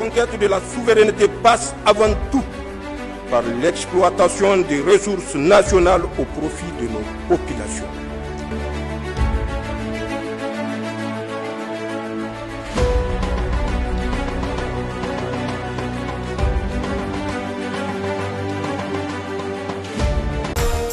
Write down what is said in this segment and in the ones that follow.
conquête de la souveraineté passe avant tout par l'exploitation des ressources nationales au profit de nos populations.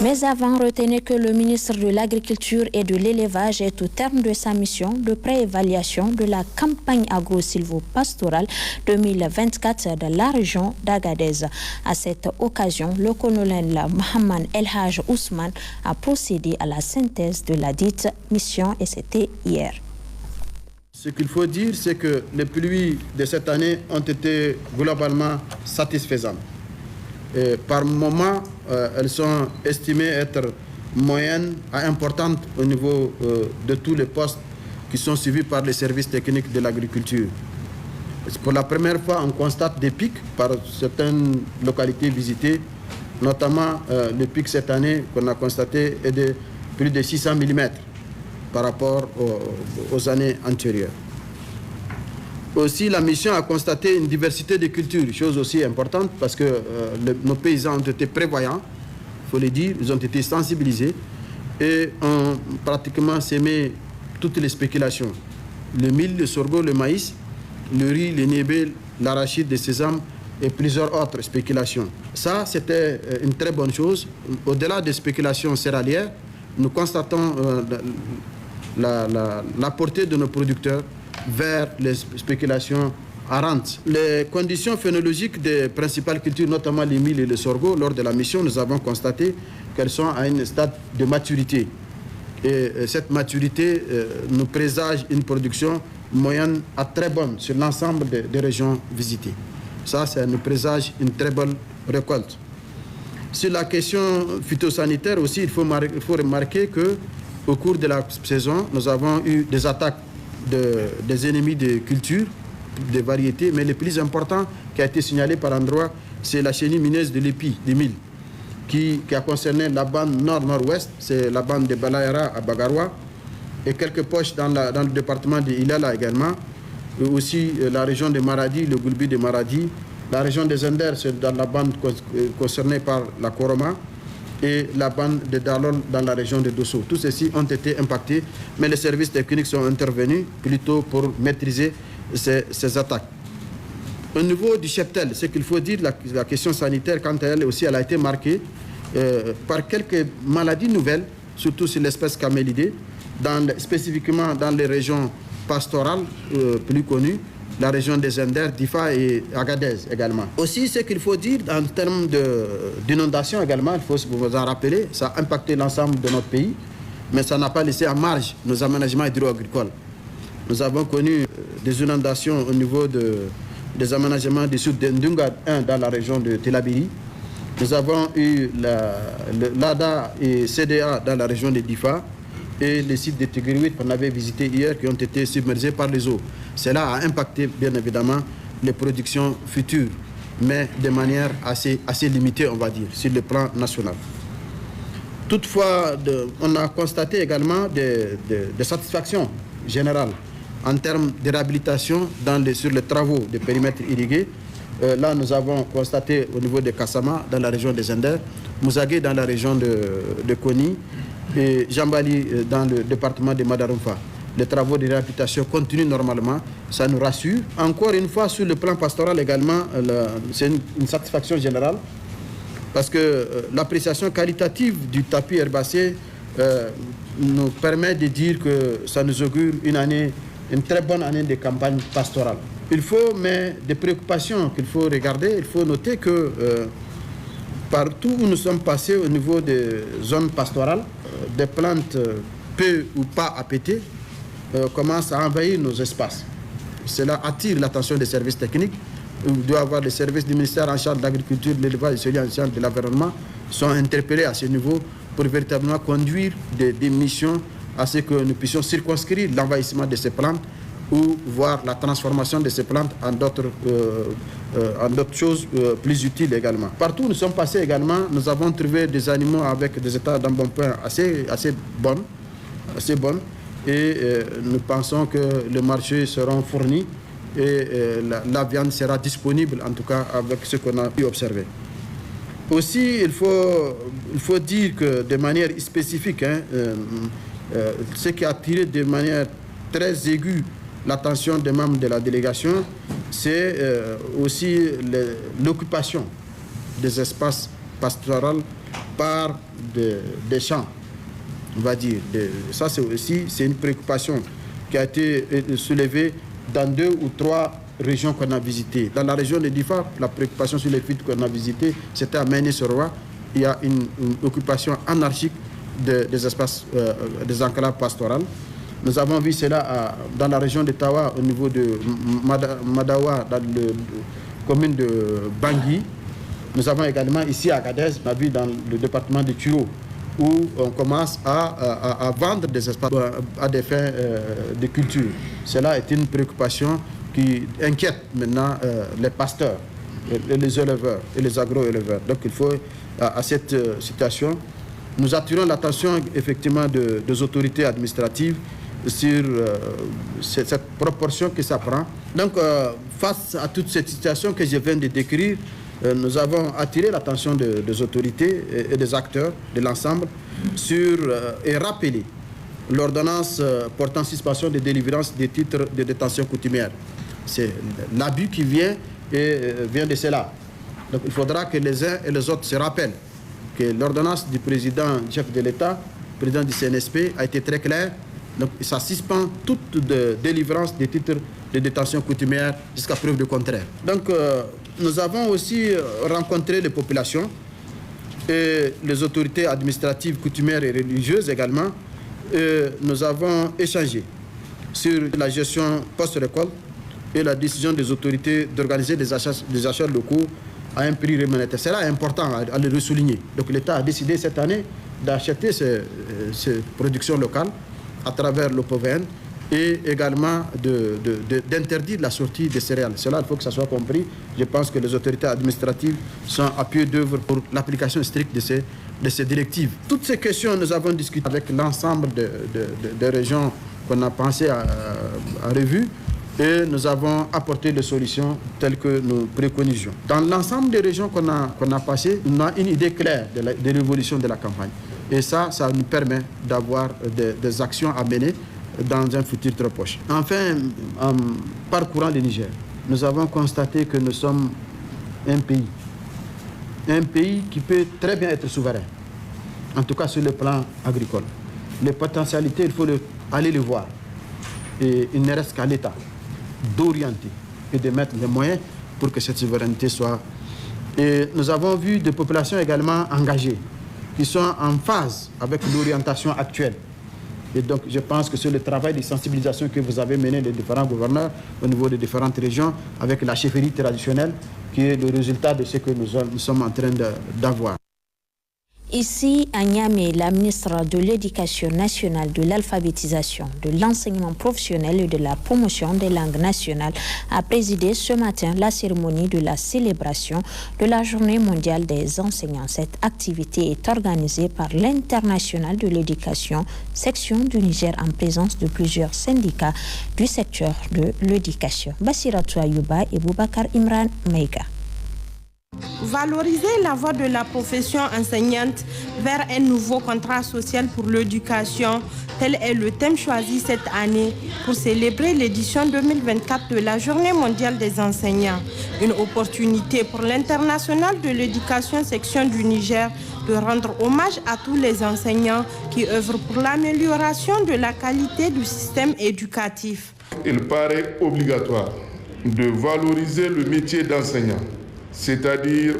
Mais avant, retenez que le ministre de l'Agriculture et de l'Élevage est au terme de sa mission de préévaluation de la campagne agro-silvopastorale 2024 de la région d'Agadez. À cette occasion, le colonel Mohamed El Haj Ousmane a procédé à la synthèse de la dite mission et c'était hier. Ce qu'il faut dire, c'est que les pluies de cette année ont été globalement satisfaisantes. Et par moment, elles sont estimées être moyennes à importantes au niveau de tous les postes qui sont suivis par les services techniques de l'agriculture. Pour la première fois, on constate des pics par certaines localités visitées, notamment le pic cette année qu'on a constaté est de plus de 600 mm par rapport aux années antérieures. Aussi, la mission a constaté une diversité de cultures, chose aussi importante parce que nos paysans ont été prévoyants, il faut le dire, ils ont été sensibilisés et ont pratiquement sémé toutes les spéculations. Le mil, le sorgho, le maïs, le riz, le niébé, l'arachide, le sésame et plusieurs autres spéculations. Ça, c'était une très bonne chose. Au-delà des spéculations céréalières, nous constatons la portée de nos producteurs vers les spéculations à rente. Les conditions phénologiques des principales cultures, notamment les mil et le sorgho, lors de la mission, nous avons constaté qu'elles sont à un stade de maturité. Et cette maturité nous présage une production moyenne à très bonne sur l'ensemble des régions visitées. Ça nous présage une très bonne récolte. Sur la question phytosanitaire aussi, il faut remarquer qu'au cours de la saison, nous avons eu des attaques des ennemis de culture, des variétés, mais le plus important qui a été signalé par endroit, c'est la chenille mineuse de l'épi, des mil, qui a concerné la bande nord-nord-ouest, c'est la bande de Balayara à Bagaroua, et quelques poches dans le département de Ilala également, et aussi la région de Maradi, le Goulbi de Maradi, la région des Zender, c'est dans la bande concernée par la Koroma, et la bande de Dalol dans la région de Dosso. Tous ceux-ci ont été impactés, mais les services techniques sont intervenus plutôt pour maîtriser ces attaques. Au niveau du cheptel, ce qu'il faut dire, la question sanitaire, quant à elle aussi, elle a été marquée par quelques maladies nouvelles, surtout sur l'espèce camélidée, spécifiquement dans les régions pastorales plus connues, la région des Zender, Difa et Agadez également. Aussi, ce qu'il faut dire en termes d'inondation également, il faut vous en rappeler, ça a impacté l'ensemble de notre pays, mais ça n'a pas laissé à marge nos aménagements hydro-agricoles. Nous avons connu des inondations au niveau des aménagements du sud d'Ndunga 1 dans la région de Telabiri. Nous avons eu l'ADA et CDA dans la région de Difa et les sites de Tigriwit qu'on avait visités hier qui ont été submergés par les eaux. Cela a impacté bien évidemment les productions futures, mais de manière assez limitée, on va dire, sur le plan national. Toutefois, on a constaté également des satisfactions générales en termes de réhabilitation sur les travaux de périmètres irrigués. Là, nous avons constaté au niveau de Kassama, dans la région des Zender, Mouzagé dans la région de Koni, et Jambali dans le département de Madarumfa. Les travaux de réhabilitation continuent normalement, ça nous rassure. Encore une fois, sur le plan pastoral également, c'est une satisfaction générale parce que l'appréciation qualitative du tapis herbacé nous permet de dire que ça nous augure une très bonne année de campagne pastorale. Il faut, mais des préoccupations qu'il faut regarder, il faut noter que partout où nous sommes passés au niveau des zones pastorales, des plantes peu ou pas appétées commencent à envahir nos espaces. Cela attire l'attention des services techniques. Il doit y avoir les services du ministère en charge de l'agriculture, de l'élevage et celui en charge de l'environnement sont interpellés à ce niveau pour véritablement conduire des missions à ce que nous puissions circonscrire l'envahissement de ces plantes ou voir la transformation de ces plantes en d'autres choses plus utiles également. Partout où nous sommes passés également, nous avons trouvé des animaux avec des états d'embonpoint assez bonnes et nous pensons que les marchés seront fournis et la viande sera disponible, en tout cas avec ce qu'on a pu observer. Aussi, il faut dire que de manière spécifique, ce qui a attiré de manière très aiguë l'attention des membres de la délégation, c'est aussi l'occupation des espaces pastoraux par des champs, on va dire. Ça, c'est une préoccupation qui a été soulevée dans 2 ou 3 régions qu'on a visitées. Dans la région de Difa, la préoccupation sur les fuites qu'on a visitées, c'était à Méné-Soroa. Il y a une occupation anarchique des espaces, des enclaves pastorales. Nous avons vu cela dans la région de Tawa, au niveau de Madawa, dans la commune de Bangui. Nous avons également ici à Agadez, on a vu dans le département de Turo, où on commence à vendre des espaces à des fins de culture. Cela est une préoccupation qui inquiète maintenant les pasteurs, les éleveurs et les agro-éleveurs. Donc il faut, à cette situation, nous attirons l'attention effectivement des autorités administratives sur cette proportion que ça prend. Donc face à toute cette situation que je viens de décrire, nous avons attiré l'attention des autorités et des acteurs de l'ensemble sur et rappelé l'ordonnance portant suspension de délivrance des titres de détention coutumière. C'est l'abus qui vient de cela. Donc il faudra que les uns et les autres se rappellent que l'ordonnance du président, du chef de l'État, président du CNSP, a été très claire. Donc ça suspend toute délivrance des titres de détention coutumière jusqu'à preuve du contraire. Donc nous avons aussi rencontré les populations et les autorités administratives, coutumières et religieuses également. Nous avons échangé sur la gestion post-récolte et la décision des autorités d'organiser des achats locaux à un prix rémunérateur. C'est là important à le souligner. Donc l'État a décidé cette année d'acheter ces productions locales à travers l'OPOVN et également d'interdire la sortie des céréales. Cela, il faut que ça soit compris. Je pense que les autorités administratives sont à pied d'œuvre pour l'application stricte de ces directives. Toutes ces questions, nous avons discuté avec l'ensemble des régions qu'on a pensé à revue et nous avons apporté des solutions telles que nous préconisions. Dans l'ensemble des régions qu'on a passées, on a une idée claire de l'évolution de la campagne. Et ça nous permet d'avoir des actions à mener dans un futur très proche. Enfin, en parcourant le Niger, nous avons constaté que nous sommes un pays qui peut très bien être souverain, en tout cas sur le plan agricole. Les potentialités, il faut aller les voir. Et il ne reste qu'à l'État d'orienter et de mettre les moyens pour que cette souveraineté soit... Et nous avons vu des populations également engagées, qui sont en phase avec l'orientation actuelle. Et donc, je pense que c'est le travail de sensibilisation que vous avez mené les différents gouverneurs au niveau des différentes régions avec la chefferie traditionnelle qui est le résultat de ce que nous sommes en train d'avoir. Ici, à Niamey, la ministre de l'Éducation nationale, de l'alphabétisation, de l'enseignement professionnel et de la promotion des langues nationales a présidé ce matin la cérémonie de la célébration de la Journée mondiale des enseignants. Cette activité est organisée par l'International de l'éducation, section du Niger, en présence de plusieurs syndicats du secteur de l'éducation. Bassiratou Ayouba et Boubacar Imran Maïga. Valoriser la voie de la profession enseignante vers un nouveau contrat social pour l'éducation, tel est le thème choisi cette année pour célébrer l'édition 2024 de la Journée mondiale des enseignants. Une opportunité pour l'International de l'éducation section du Niger de rendre hommage à tous les enseignants qui œuvrent pour l'amélioration de la qualité du système éducatif. Il paraît obligatoire de valoriser le métier d'enseignant, c'est-à-dire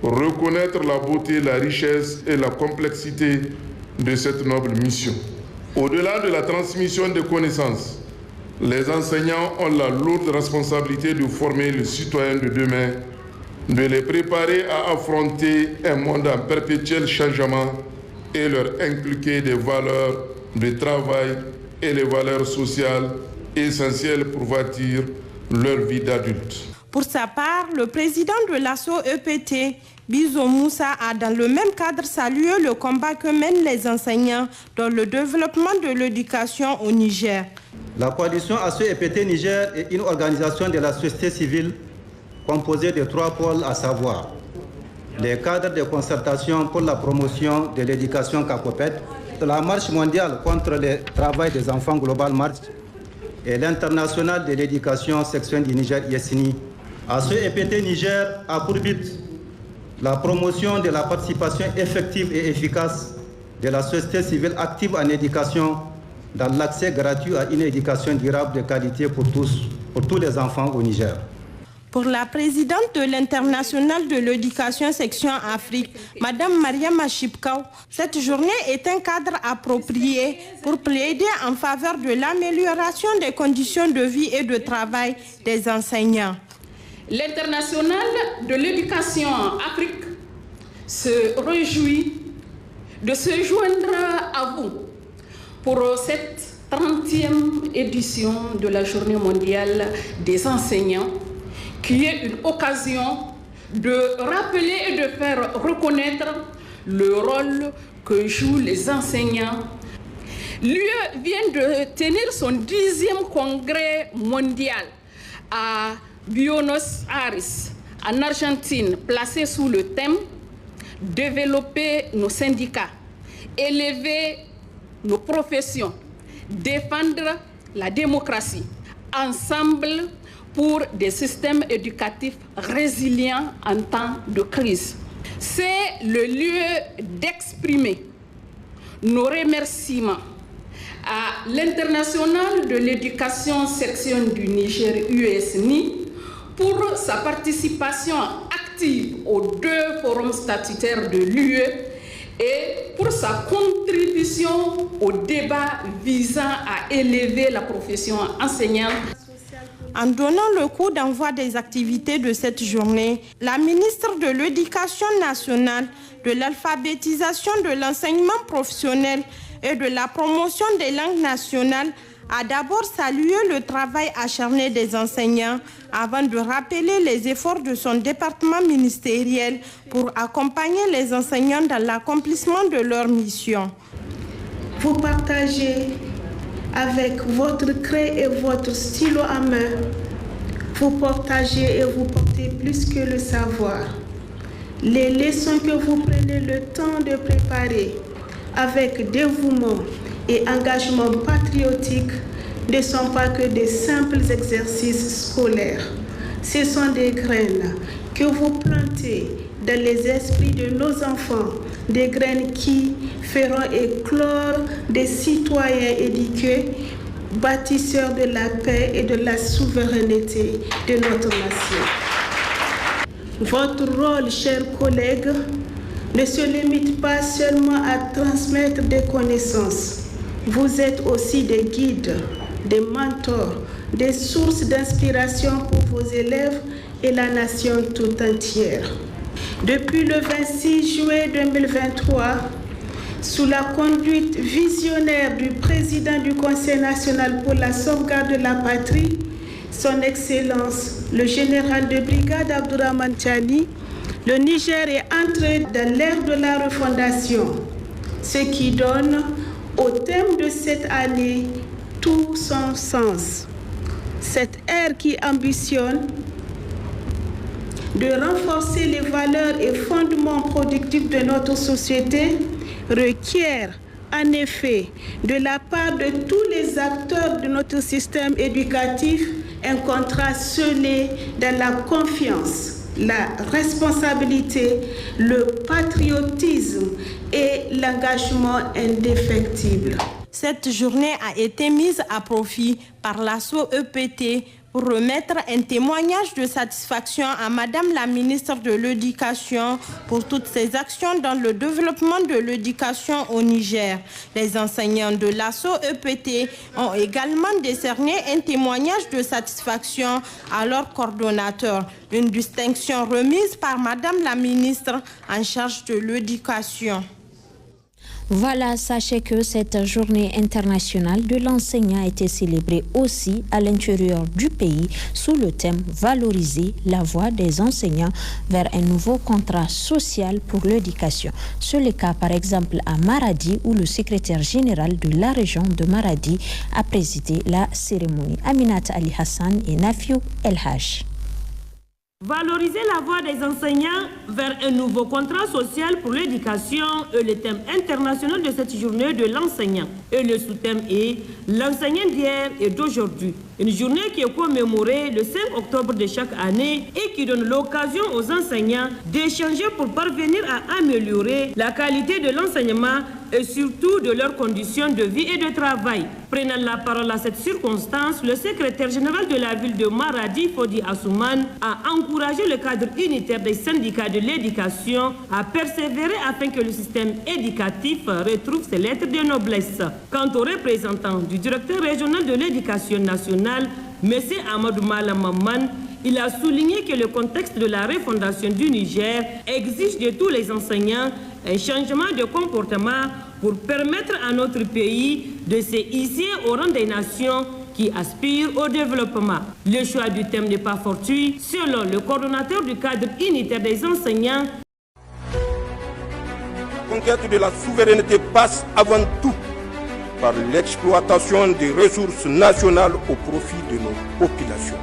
reconnaître la beauté, la richesse et la complexité de cette noble mission. Au-delà de la transmission des connaissances, les enseignants ont la lourde responsabilité de former les citoyens de demain, de les préparer à affronter un monde en perpétuel changement et leur inculquer des valeurs de travail et les valeurs sociales essentielles pour bâtir leur vie d'adulte. Pour sa part, le président de l'ASSO EPT, Bizo Moussa, a dans le même cadre salué le combat que mènent les enseignants dans le développement de l'éducation au Niger. La coalition ASSO EPT Niger est une organisation de la société civile composée de 3 pôles, à savoir les cadres de concertation pour la promotion de l'éducation CACOPED, la marche mondiale contre le travail des enfants Global March et l'international de l'éducation section du Niger ISNI. ASSO EPT Niger a pour but la promotion de la participation effective et efficace de la société civile active en éducation dans l'accès gratuit à une éducation durable de qualité pour tous les enfants au Niger. Pour la présidente de l'International de l'éducation section Afrique, Mme Mariama Chipkao, cette journée est un cadre approprié pour plaider en faveur de l'amélioration des conditions de vie et de travail des enseignants. L'International de l'éducation en Afrique se réjouit de se joindre à vous pour cette 30e édition de la Journée mondiale des enseignants, qui est une occasion de rappeler et de faire reconnaître le rôle que jouent les enseignants. L'UE vient de tenir son 10e congrès mondial à Buenos Aires, en Argentine, placé sous le thème « Développer nos syndicats, élever nos professions, défendre la démocratie, ensemble pour des systèmes éducatifs résilients en temps de crise ». C'est le lieu d'exprimer nos remerciements à l'International de l'éducation section du Niger USNI pour sa participation active aux 2 forums statutaires de l'UE et pour sa contribution au débat visant à élever la profession enseignante. En donnant le coup d'envoi des activités de cette journée, la ministre de l'Éducation nationale, de l'alphabétisation, de l'enseignement professionnel et de la promotion des langues nationales a d'abord salué le travail acharné des enseignants avant de rappeler les efforts de son département ministériel pour accompagner les enseignants dans l'accomplissement de leur mission. Vous partagez avec votre craie et votre stylo à main. Vous partagez et vous portez plus que le savoir. Les leçons que vous prenez le temps de préparer avec dévouement et engagement patriotique ne sont pas que des simples exercices scolaires. Ce sont des graines que vous plantez dans les esprits de nos enfants, des graines qui feront éclore des citoyens éduqués, bâtisseurs de la paix et de la souveraineté de notre nation. Votre rôle, chers collègues, ne se limite pas seulement à transmettre des connaissances. Vous êtes aussi des guides, des mentors, des sources d'inspiration pour vos élèves et la nation tout entière. Depuis le 26 juillet 2023, sous la conduite visionnaire du président du Conseil national pour la sauvegarde de la patrie, son Excellence, le général de brigade Abdourahmane Tchani, le Niger est entré dans l'ère de la refondation, ce qui donne au thème de cette année tout son sens. Cette ère qui ambitionne de renforcer les valeurs et fondements productifs de notre société requiert en effet de la part de tous les acteurs de notre système éducatif un contrat scellé dans la confiance, la responsabilité, le patriotisme et l'engagement indéfectible. Cette journée a été mise à profit par l'ASSO EPT pour remettre un témoignage de satisfaction à Madame la ministre de l'Éducation pour toutes ses actions dans le développement de l'éducation au Niger. Les enseignants de l'ASSO EPT ont également décerné un témoignage de satisfaction à leur coordonnateur, une distinction remise par Madame la ministre en charge de l'éducation. Voilà, sachez que cette journée internationale de l'enseignant a été célébrée aussi à l'intérieur du pays sous le thème « Valoriser la voix des enseignants vers un nouveau contrat social pour l'éducation ». C'est le cas par exemple à Maradi où le secrétaire général de la région de Maradi a présidé la cérémonie. Aminat Ali Hassan et Nafiou El Haj. Valoriser la voix des enseignants vers un nouveau contrat social pour l'éducation est le thème international de cette journée de l'enseignant. Et le sous-thème est l'enseignant d'hier et d'aujourd'hui. Une journée qui est commémorée le 5 octobre de chaque année et qui donne l'occasion aux enseignants d'échanger pour parvenir à améliorer la qualité de l'enseignement et surtout de leurs conditions de vie et de travail. Prenant la parole à cette circonstance, le secrétaire général de la ville de Maradi, Fodi Assouman, a encouragé le cadre unitaire des syndicats de l'éducation à persévérer afin que le système éducatif retrouve ses lettres de noblesse. Quant au représentant du directeur régional de l'éducation nationale, M. Amadou Malamaman, il a souligné que le contexte de la refondation du Niger exige de tous les enseignants un changement de comportement pour permettre à notre pays de se hisser au rang des nations qui aspirent au développement. Le choix du thème n'est pas fortuit. Selon le coordonnateur du cadre unitaire des enseignants, la conquête de la souveraineté passe avant tout par l'exploitation des ressources nationales au profit de nos populations.